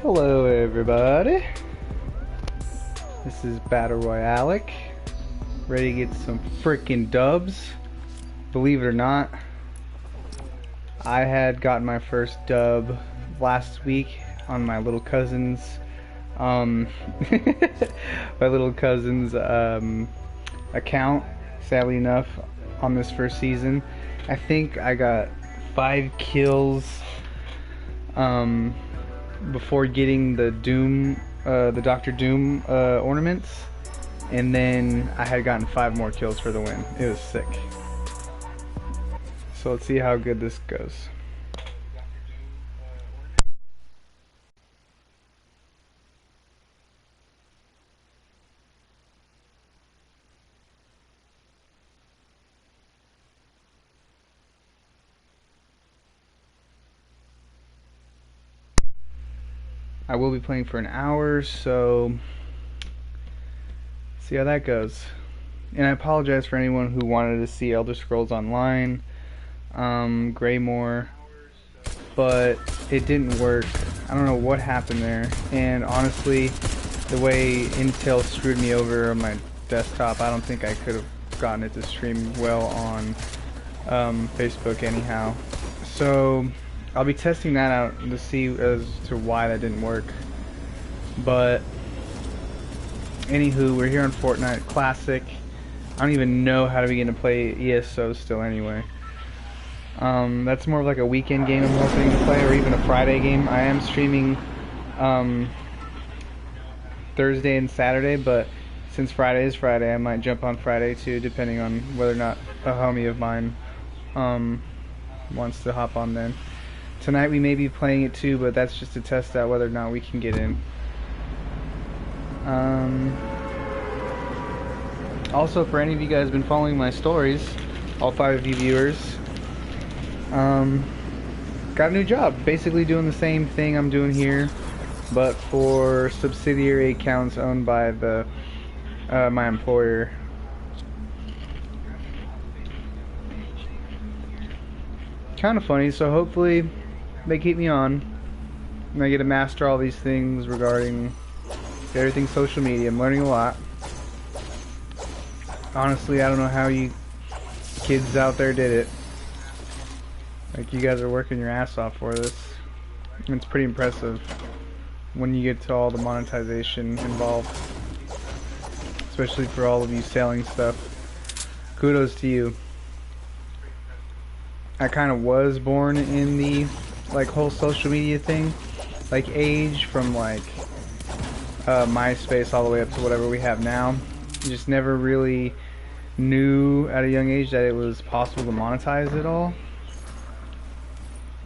Hello everybody, this is Battle Royale, ready to get some freaking dubs. Believe it or not, I had gotten my first dub last week on my little cousin's my little cousin's account. Sadly enough, on this first season, I think I got 5 kills before getting the Doom, the Dr. Doom ornaments, and then I had gotten 5 more kills for the win. It was sick. So let's see how good this goes. I will be playing for an hour, so see how that goes. And I apologize for anyone who wanted to see Elder Scrolls Online, Greymore, but it didn't work. I don't know what happened there, and honestly, the way Intel screwed me over on my desktop, I don't think I could have gotten it to stream well on Facebook anyhow. So I'll be testing that out to see as to why that didn't work. But anywho, we're here on Fortnite Classic. I don't even know how to begin to play ESO still anyway. That's more of like a weekend game I'm hoping to play, or even a Friday game. I am streaming Thursday and Saturday, but since Friday is Friday, I might jump on Friday too, depending on whether or not a homie of mine wants to hop on then. Tonight we may be playing it too, but that's just to test out whether or not we can get in. Also, for any of you guys who've been following my stories, all 5 of you viewers, got a new job. Basically doing the same thing I'm doing here, but for subsidiary accounts owned by the my employer. Kind of funny, so hopefully they keep me on and I get to master all these things regarding everything social media. I'm learning a lot. Honestly, I don't know how you kids out there did it. Like, you guys are working your ass off for this. It's pretty impressive when you get to all the monetization involved, especially for all of you selling stuff. Kudos to you. I kind of was born in the like whole social media thing, like age, from like MySpace all the way up to whatever we have now. Just never really knew at a young age that it was possible to monetize it all,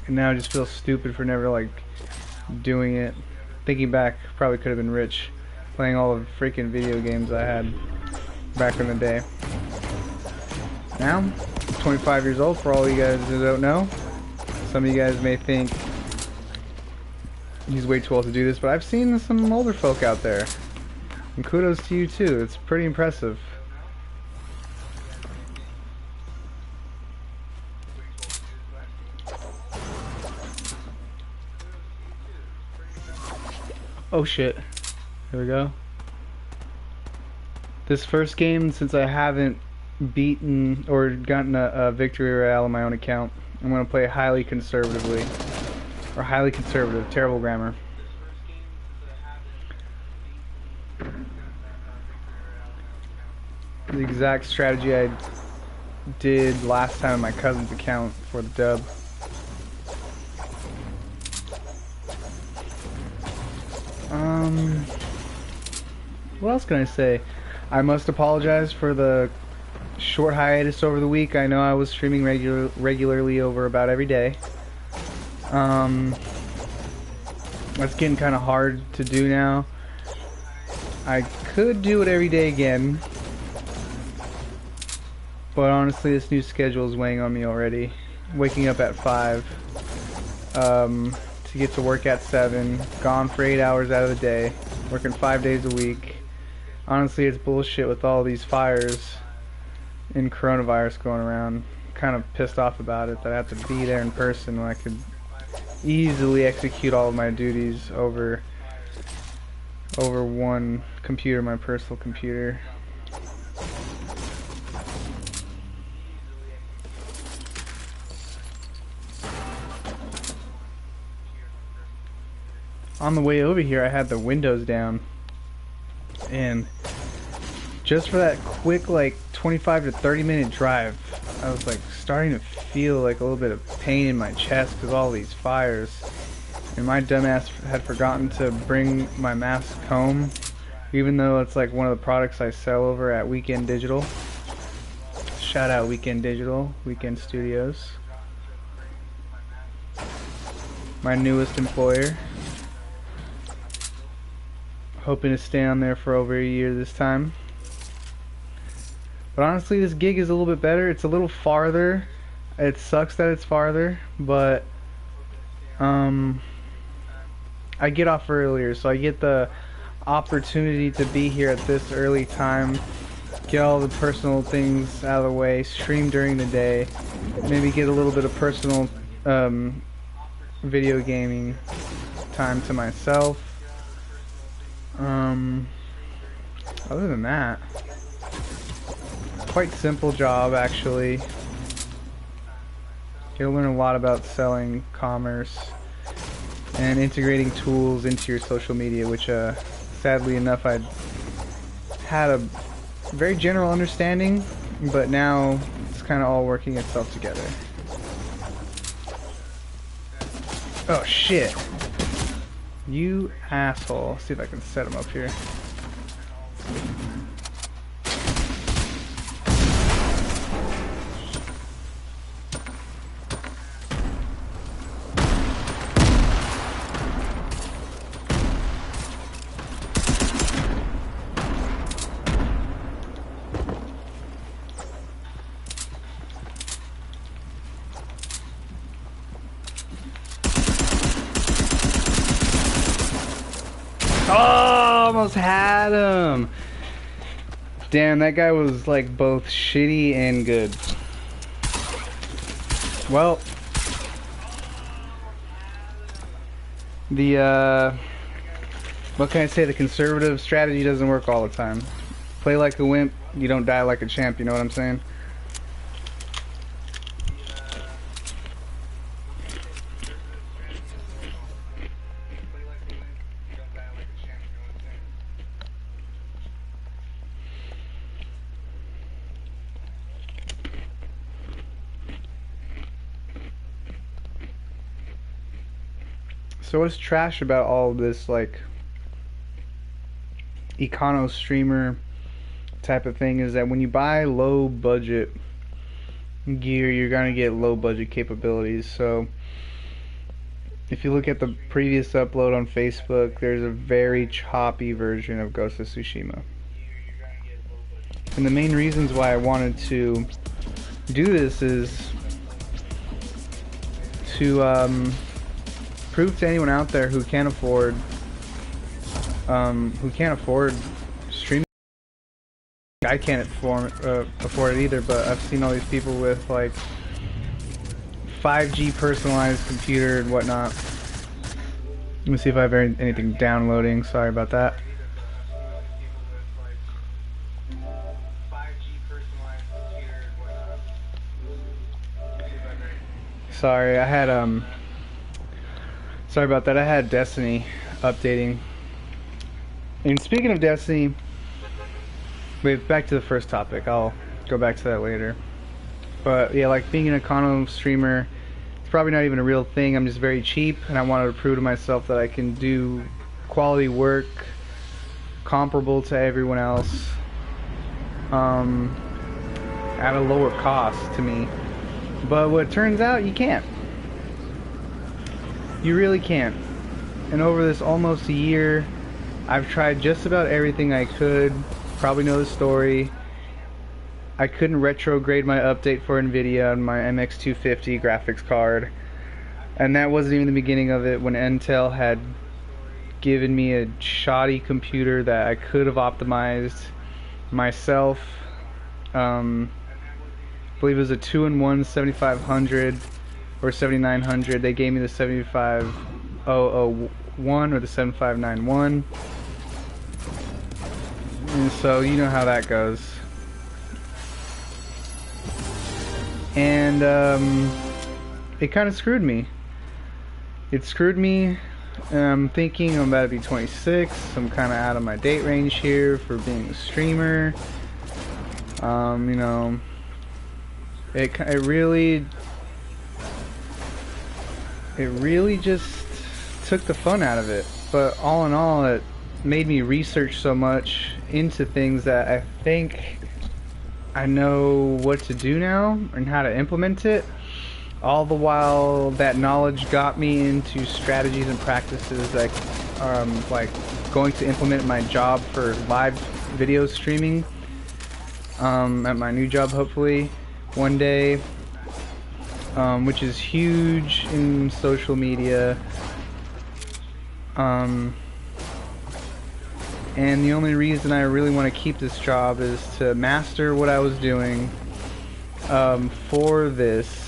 and now I just feel stupid for never like doing it. Thinking back, probably could have been rich playing all the freaking video games I had back in the day. Now 25 years old, for all you guys who don't know. Some of you guys may think he's way too old to do this, but I've seen some older folk out there, and kudos to you too. It's pretty impressive. Oh shit, here we go. This first game, since I haven't beaten or gotten a victory royale on my own account, I'm going to play highly conservatively, or highly conservative, terrible grammar. The exact strategy I did last time on my cousin's account for the dub. What else can I say? I must apologize for the short hiatus over the week. I know I was streaming regularly over about every day. That's getting kind of hard to do now. I could do it every day again, but honestly this new schedule is weighing on me already. Waking up at 5 to get to work at 7, gone for 8 hours out of the day, working 5 days a week. Honestly, it's bullshit with all these fires and coronavirus going around. Kind of pissed off about it that I have to be there in person when I could easily execute all of my duties over one computer, my personal computer. On the way over here, I had the windows down, and just for that quick, like 25 to 30-minute drive, I was like starting to feel like a little bit of pain in my chest because all these fires. And my dumbass had forgotten to bring my mask home, even though it's like one of the products I sell over at Weekend Digital. Shout out Weekend Digital, Weekend Studios. My newest employer. Hoping to stay on there for over a year this time. But honestly, this gig is a little bit better. It's a little farther. It sucks that it's farther, but I get off earlier, so I get the opportunity to be here at this early time, get all the personal things out of the way, stream during the day, maybe get a little bit of personal video gaming time to myself. Other than that, quite simple job actually. You'll learn a lot about selling, commerce, and integrating tools into your social media, which sadly enough I had a very general understanding, but now it's kind of all working itself together. Oh shit. You asshole. Let's see if I can set him up here. Oh, almost had him. Damn, that guy was like both shitty and good. Well, what can I say? The conservative strategy doesn't work all the time. Play like a wimp, you don't die like a champ, you know what I'm saying? So what's trash about all of this, like, econo streamer type of thing is that when you buy low budget gear, you're gonna get low budget capabilities. So if you look at the previous upload on Facebook, there's a very choppy version of Ghost of Tsushima. And the main reasons why I wanted to do this is to prove to anyone out there who can't afford streaming. I can't afford it either, but I've seen all these people with like 5G personalized computer and whatnot. Let me see if I have anything downloading. Sorry about that. Sorry, I had sorry about that. I had Destiny updating. And speaking of Destiny, wait, back to the first topic. I'll go back to that later. But yeah, like being an econo streamer, it's probably not even a real thing. I'm just very cheap, and I wanted to prove to myself that I can do quality work comparable to everyone else at a lower cost to me. But what turns out, you can't. You really can't. And over this almost a year, I've tried just about everything I could. Probably know the story. I couldn't retrograde my update for NVIDIA on my MX250 graphics card. And that wasn't even the beginning of it, when Intel had given me a shoddy computer that I could have optimized myself. I believe it was a 2-in-1 7500 or 7900. They gave me the 75001 or the 7591. And so you know how that goes. And it kind of screwed me. It screwed me. And I'm thinking I'm about to be 26. I'm kind of out of my date range here for being a streamer. You know, it really just took the fun out of it. But all in all, it made me research so much into things that I think I know what to do now and how to implement it. All the while, that knowledge got me into strategies and practices like going to implement my job for live video streaming at my new job, hopefully one day, which is huge in social media. And the only reason I really want to keep this job is to master what I was doing for this.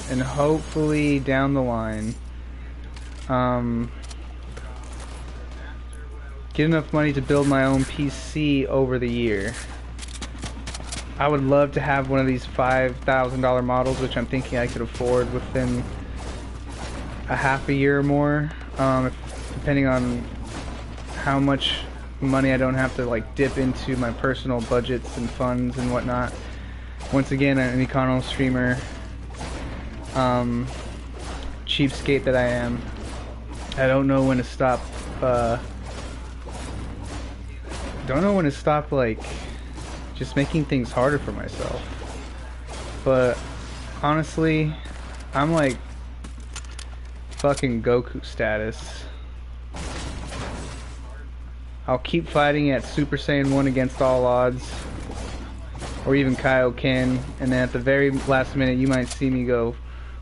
And hopefully down the line, get enough money to build my own PC over the year. I would love to have one of these $5,000 models, which I'm thinking I could afford within a half a year or more, depending on how much money I don't have to like dip into my personal budgets and funds and whatnot. Once again, I'm an econo streamer. Cheapskate that I am. I don't know when to stop, like just making things harder for myself. But honestly, I'm like fucking Goku status. I'll keep fighting at Super Saiyan 1 against all odds, or even Kaioken, and then at the very last minute you might see me go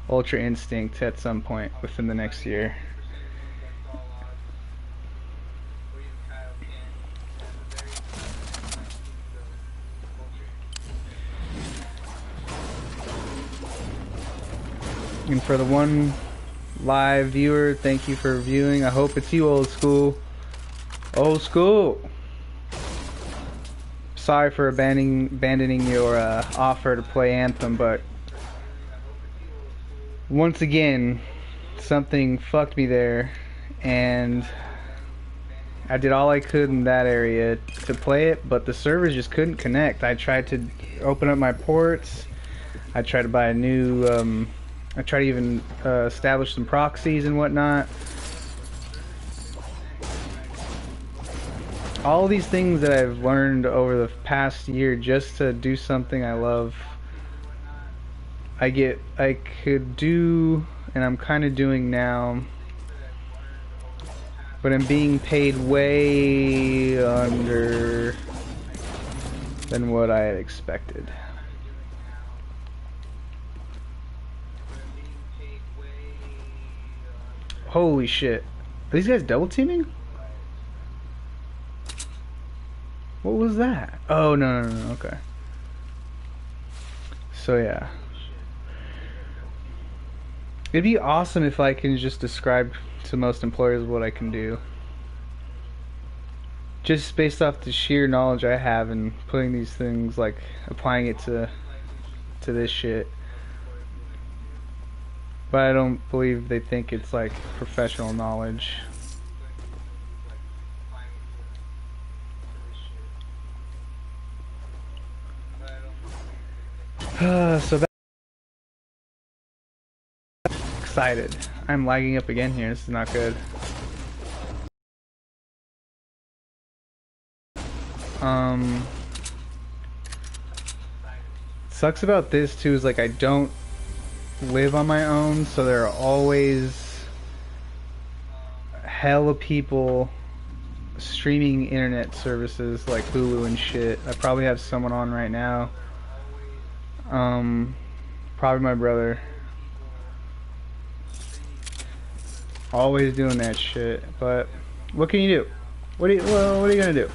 Ultra Instinct at some point within the next year. And for the one live viewer, thank you for viewing. I hope it's you, old school. Old school! Sorry for abandoning your offer to play Anthem, but once again, something fucked me there, and I did all I could in that area to play it, but the servers just couldn't connect. I tried to open up my ports, I tried to buy a new, I tried to even establish some proxies and whatnot. All these things that I've learned over the past year just to do something I love, I could do, and I'm kind of doing now, but I'm being paid way under than what I had expected. Holy shit. Are these guys double teaming? What was that? Oh, no, okay. So yeah. It'd be awesome if I can just describe to most employers what I can do. Just based off the sheer knowledge I have and putting these things, like, applying it to this shit. But I don't believe they think it's, like, professional knowledge. So that excited. I'm lagging up again here. This is not good. Sucks about this too is like I don't live on my own, so there are always hella people streaming internet services like Hulu and shit. I probably have someone on right now. Probably my brother. Always doing that shit, but what can you do? What are you gonna do?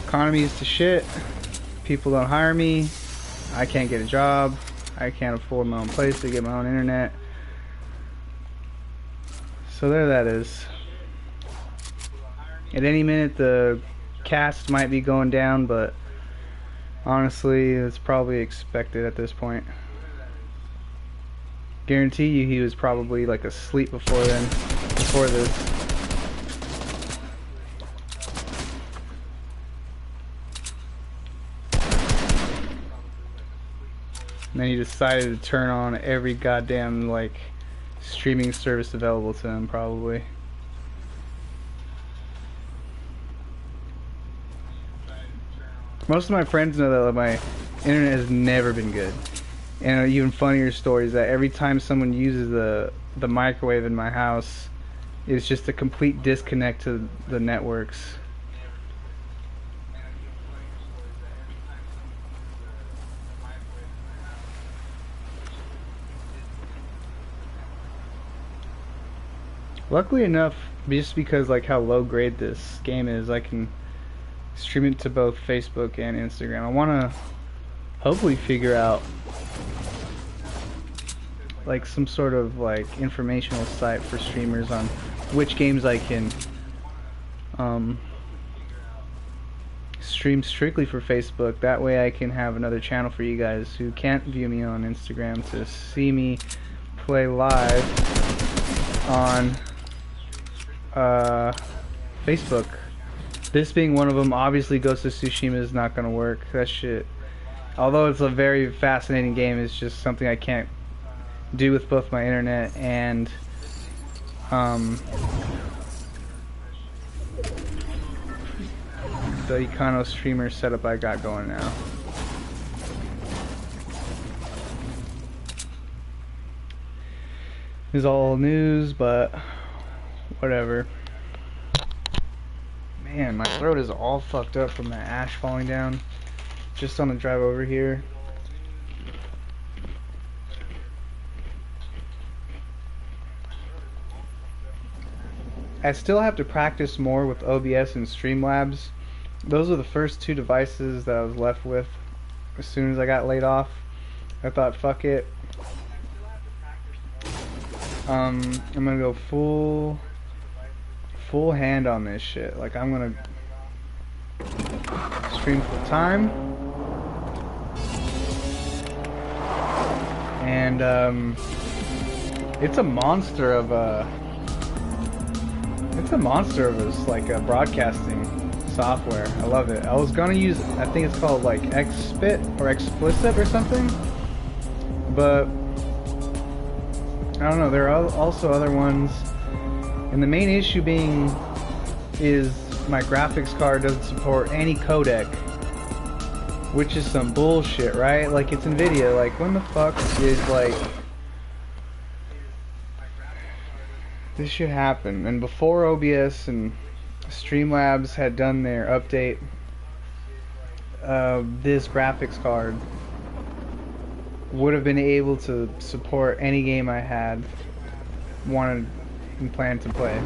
Economy's to shit. People don't hire me. I can't get a job. I can't afford my own place to get my own internet. So there that is. At any minute the cast might be going down, but honestly it's probably expected at this point. Guarantee you he was probably like asleep before then, before this. And then he decided to turn on every goddamn like streaming service available to him probably. Most of my friends know that my internet has never been good. And an even funnier story is that every time someone uses the microwave in my house, it's just a complete disconnect to the networks. Luckily enough, just because like how low grade this game is, I can stream it to both Facebook and Instagram. I want to hopefully figure out like some sort of like informational site for streamers on which games I can stream strictly for Facebook. That way I can have another channel for you guys who can't view me on Instagram to see me play live on Facebook. This being one of them. Obviously Ghost of Tsushima is not gonna work. That shit, although it's a very fascinating game, it's just something I can't do with both my internet and the Econo streamer setup I got going now. This is all news, but whatever. Man, my throat is all fucked up from that ash falling down just on the drive over here. I still have to practice more with OBS and Streamlabs. Those are the first two devices that I was left with as soon as I got laid off. I thought, fuck it. I'm gonna go full hand on this shit. Like, I'm gonna stream full time. And it's a monster of a like a broadcasting software. I love it. I was gonna use, I think it's called like XSplit or Explicit or something, but I don't know. There are also other ones, and the main issue being is my graphics card doesn't support any codec, which is some bullshit, right? Like, it's NVIDIA. Like, when the fuck is like this should happen? And before OBS and Streamlabs had done their update, this graphics card would have been able to support any game I had wanted and planned to play.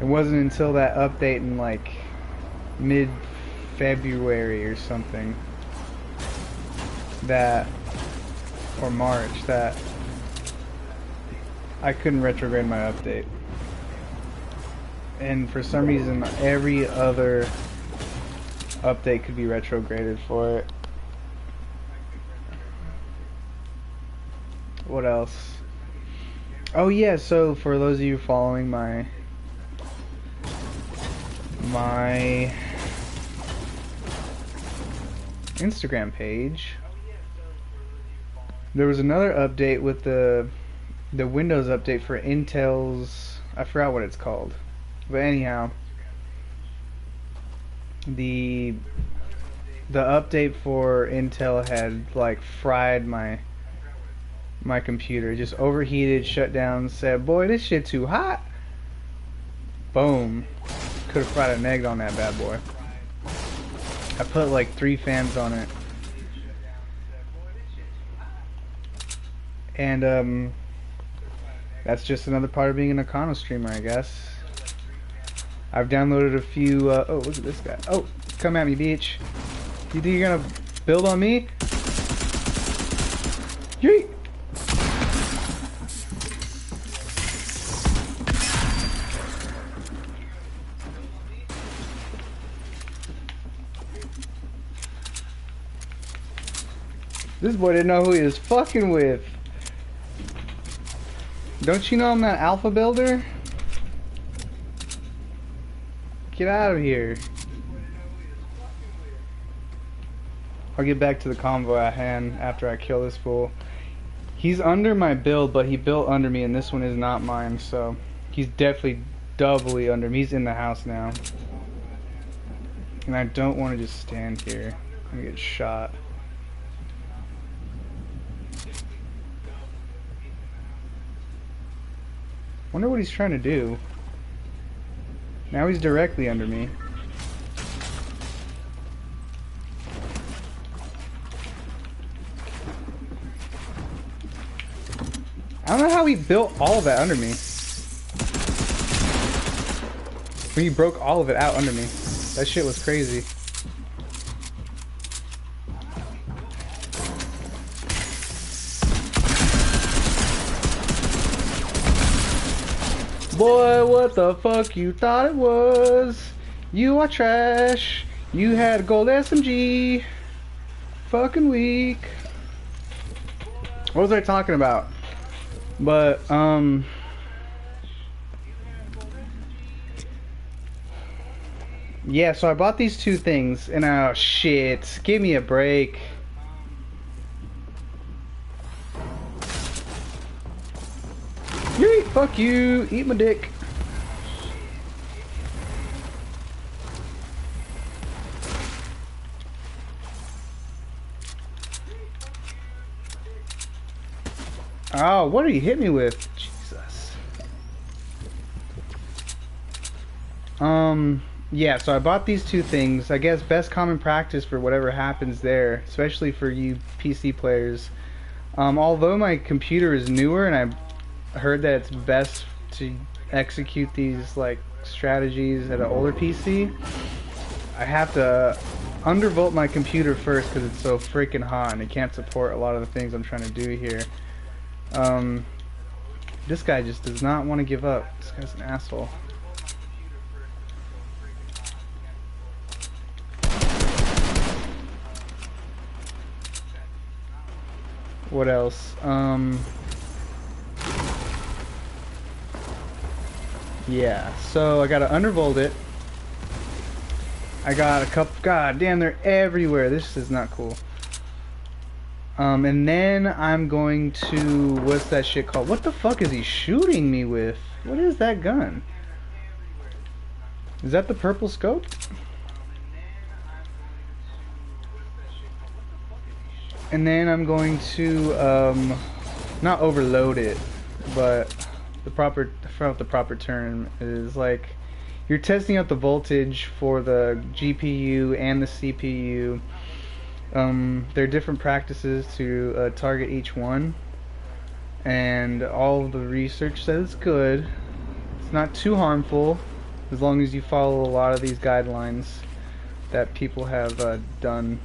It wasn't until that update in like mid-February or something that, or March, that I couldn't retrograde my update. And for some reason every other update could be retrograded for it. What else? Oh yeah, so for those of you following my Instagram page, there was another update with the Windows update for Intel's, I forgot what it's called, but anyhow, the update for Intel had like fried my computer. Just overheated, shut down, said, boy, this shit too hot. Boom. Could have fried an egg on that bad boy. I put like 3 fans on it. And that's just another part of being an Econo streamer, I guess. I've downloaded a few oh, look at this guy. Oh, come at me, bitch. You think you're gonna build on me? Yeet. This boy didn't know who he was fucking with. Don't you know I'm that alpha builder? Get out of here. I'll get back to the convoy at hand after I kill this fool. He's under my build, but he built under me, and this one is not mine, so he's definitely doubly under me. He's in the house now. And I don't want to just stand here. I'm gonna get shot. Wonder what he's trying to do. Now he's directly under me. I don't know how he built all of that under me. When he broke all of it out under me. That shit was crazy. Boy, what the fuck you thought it was? You are trash. You had a gold SMG. Fucking weak. What was I talking about? But, yeah, so I bought these two things, and oh shit, give me a break. Yeet, fuck you, eat my dick. Oh, what did he hit me with? Jesus. Yeah, so I bought these two things. I guess best common practice for whatever happens there, especially for you PC players. Although my computer is newer and I heard that it's best to execute these like strategies at an older PC, I have to undervolt my computer first because it's so freaking hot and it can't support a lot of the things I'm trying to do here. This guy just does not want to give up. This guy's an asshole. What else? Yeah, so I gotta undervolt it. I got a couple. God damn, they're everywhere. This is not cool. And then I'm going to, what's that shit called? What the fuck is he shooting me with? What is that gun? Is that the purple scope? And then I'm going to, not overload it, but the proper, I forgot what the proper term is, like, you're testing out the voltage for the GPU and the CPU. There are different practices to target each one, and all of the research says it's good. It's not too harmful as long as you follow a lot of these guidelines that people have done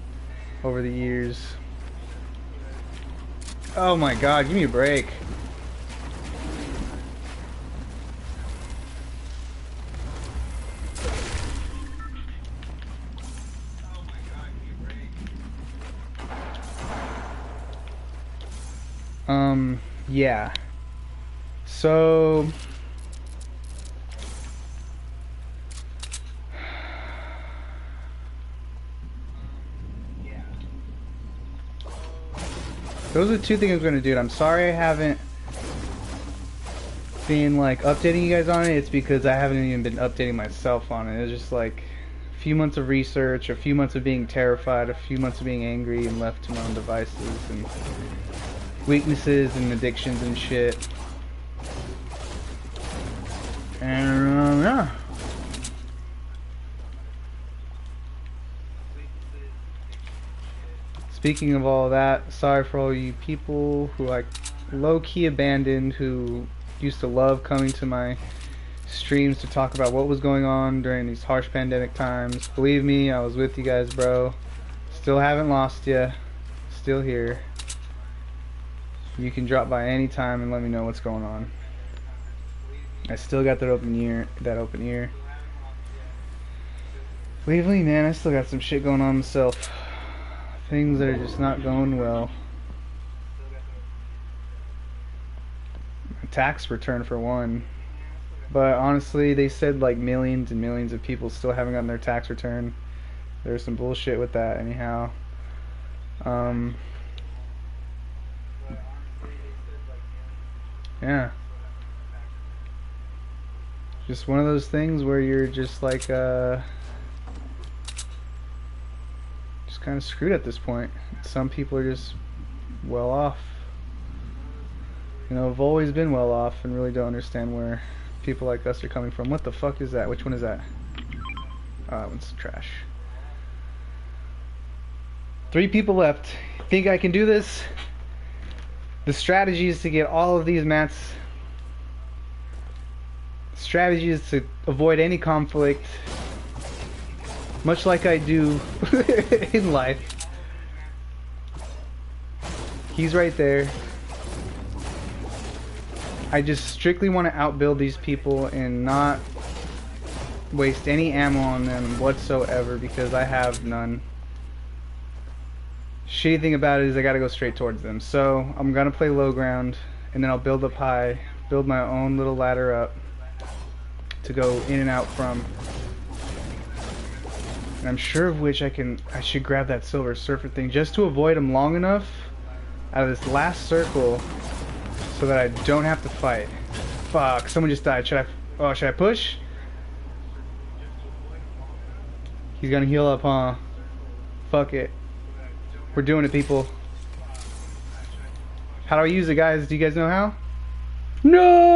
over the years. Oh my god, give me a break. Yeah. So those are the two things I'm gonna do. I'm sorry I haven't been like updating you guys on it. It's because I haven't even been updating myself on it. It's just like a few months of research, a few months of being terrified, a few months of being angry and left to my own devices, and weaknesses and addictions and shit. And yeah. Speaking of all that, sorry for all you people who like low-key abandoned, who used to love coming to my streams to talk about what was going on during these harsh pandemic times. Believe me, I was with you guys, bro. Still haven't lost ya. Still here. You can drop by any time and let me know what's going on. I still got that open ear. Lately, man, I still got some shit going on myself. Things that are just not going well. Tax return for one. But honestly, they said like millions and millions of people still haven't gotten their tax return. There's some bullshit with that anyhow. Yeah. Just one of those things where you're just like, just kind of screwed at this point. Some people are just well off. You know, I've always been well off and really don't understand where people like us are coming from. What the fuck is that? Which one is that? Oh, that one's trash. 3 people left. Think I can do this? The strategy is to get all of these mats. Strategy is to avoid any conflict, much like I do in life. He's right there. I just strictly want to outbuild these people and not waste any ammo on them whatsoever because I have none. Shitty thing about it is I gotta go straight towards them. So I'm gonna play low ground and then I'll build up high, build my own little ladder up to go in and out from. And I'm sure of which I should grab that Silver Surfer thing just to avoid them long enough out of this last circle so that I don't have to fight. Fuck, someone just died. Should I push? He's gonna heal up, huh? Fuck it. We're doing it, people. How do I use it, guys? Do you guys know how? No!